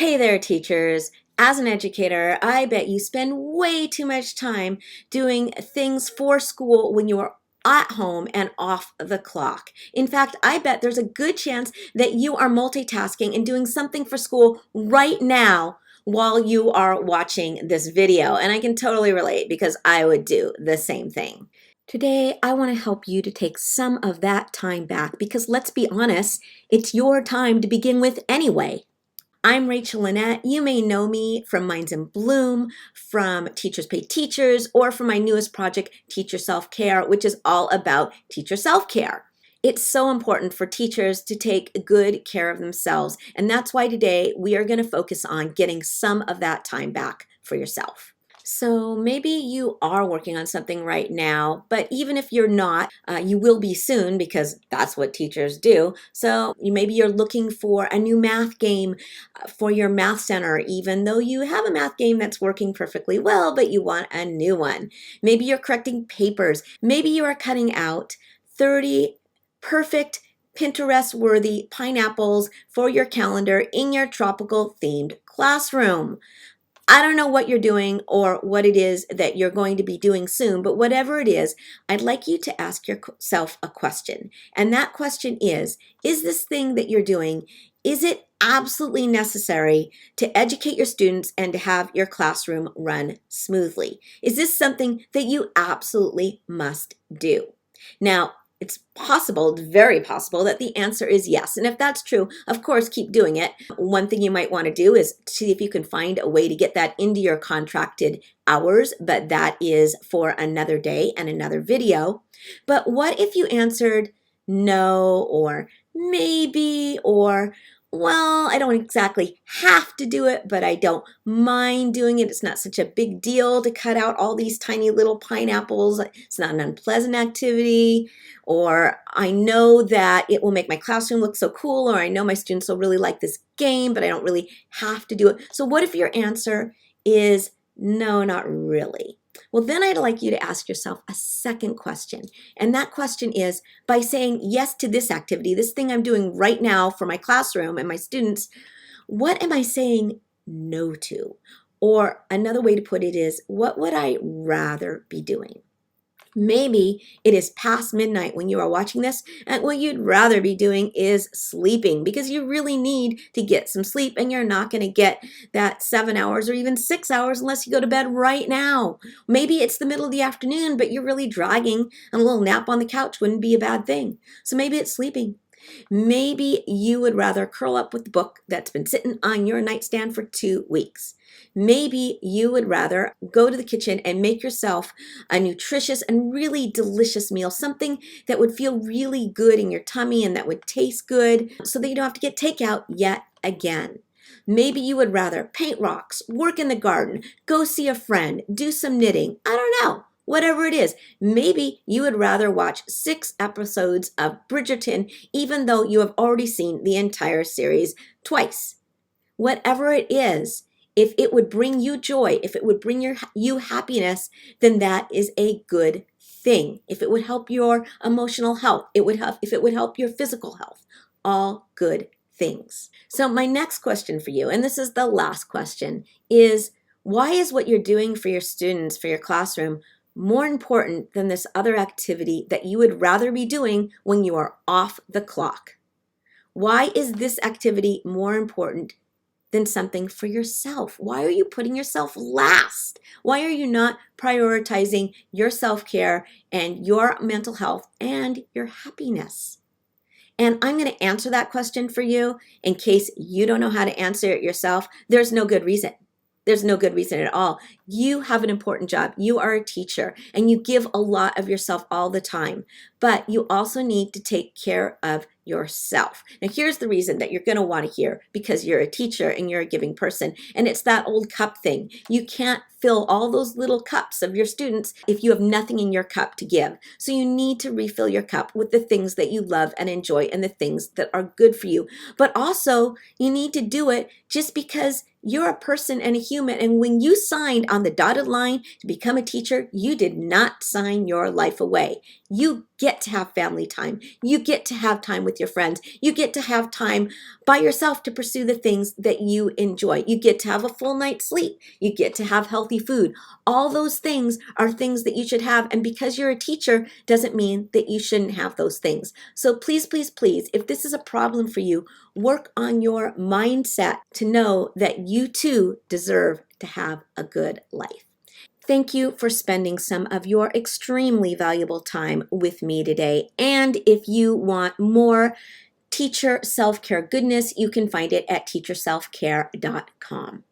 Hey there, teachers. As an educator, I bet you spend way too much time doing things for school when you are at home and off the clock. In fact, I bet there's a good chance that you are multitasking and doing something for school right now while you are watching this video. And I can totally relate because I would do the same thing. Today, I want to help you to take some of that time back because let's be honest, it's your time to begin with anyway. I'm Rachel Lynette. You may know me from Minds in Bloom, from Teachers Pay Teachers, or from my newest project, Teacher Self-Care, which is all about teacher self-care. It's so important for teachers to take good care of themselves, and that's why today we are going to focus on getting some of that time back for yourself. So maybe you are working on something right now, but even if you're not, you will be soon because that's what teachers do. So maybe you're looking for a new math game for your math center, even though you have a math game that's working perfectly well, but you want a new one. Maybe you're correcting papers. Maybe you are cutting out 30 perfect Pinterest-worthy pineapples for your calendar in your tropical themed classroom. I don't know what you're doing or what it is that you're going to be doing soon, but whatever it is, I'd like you to ask yourself a question. And that question is this thing that you're doing, is it absolutely necessary to educate your students and to have your classroom run smoothly? Is this something that you absolutely must do? Now, it's possible, very possible, that the answer is yes. And if that's true, of course, keep doing it. One thing you might want to do is see if you can find a way to get that into your contracted hours, but that is for another day and another video. But what if you answered no, or maybe, or well, I don't exactly have to do it, but I don't mind doing it. It's not such a big deal to cut out all these tiny little pineapples. It's not an unpleasant activity. Or I know that it will make my classroom look so cool, or I know my students will really like this game, but I don't really have to do it. So what if your answer is no, not really? Well, then I'd like you to ask yourself a second question. And that question is, by saying yes to this activity, this thing I'm doing right now for my classroom and my students, what am I saying no to? Or another way to put it is, what would I rather be doing? Maybe it is past midnight when you are watching this, and what you'd rather be doing is sleeping because you really need to get some sleep, and you're not going to get that 7 hours or even 6 hours unless you go to bed right now. Maybe it's the middle of the afternoon, but you're really dragging, and a little nap on the couch wouldn't be a bad thing. So maybe it's sleeping. Maybe you would rather curl up with the book that's been sitting on your nightstand for 2 weeks. Maybe you would rather go to the kitchen and make yourself a nutritious and really delicious meal, something that would feel really good in your tummy and that would taste good so that you don't have to get takeout yet again. Maybe you would rather paint rocks, work in the garden, go see a friend, do some knitting. I don't know. Whatever it is, maybe you would rather watch 6 episodes of Bridgerton even though you have already seen the entire series twice. Whatever it is, if it would bring you joy, if it would bring you happiness, then that is a good thing. If it would help your emotional health, if it would help your physical health, all good things. So my next question for you, and this is the last question, is why is what you're doing for your students, for your classroom, more important than this other activity that you would rather be doing when you are off the clock? Why is this activity more important than something for yourself? Why are you putting yourself last? Why are you not prioritizing your self-care and your mental health and your happiness? And I'm going to answer that question for you in case you don't know how to answer it yourself. There's no good reason. There's no good reason at all. You have an important job. You are a teacher and you give a lot of yourself all the time, but you also need to take care of yourself. Now, here's the reason that you're going to want to hear, because you're a teacher and you're a giving person, and it's that old cup thing. You can't fill all those little cups of your students if you have nothing in your cup to give. So you need to refill your cup with the things that you love and enjoy and the things that are good for you. But also, you need to do it just because you're a person and a human, and when you signed on the dotted line to become a teacher, you did not sign your life away. You get get to have family time. You get to have time with your friends. You get to have time by yourself to pursue the things that you enjoy. You get to have a full night's sleep. You get to have healthy food. All those things are things that you should have. And because you're a teacher doesn't mean that you shouldn't have those things. So please, please, please, if this is a problem for you, work on your mindset to know that you too deserve to have a good life. Thank you for spending some of your extremely valuable time with me today. And if you want more teacher self-care goodness, you can find it at teacherselfcare.com.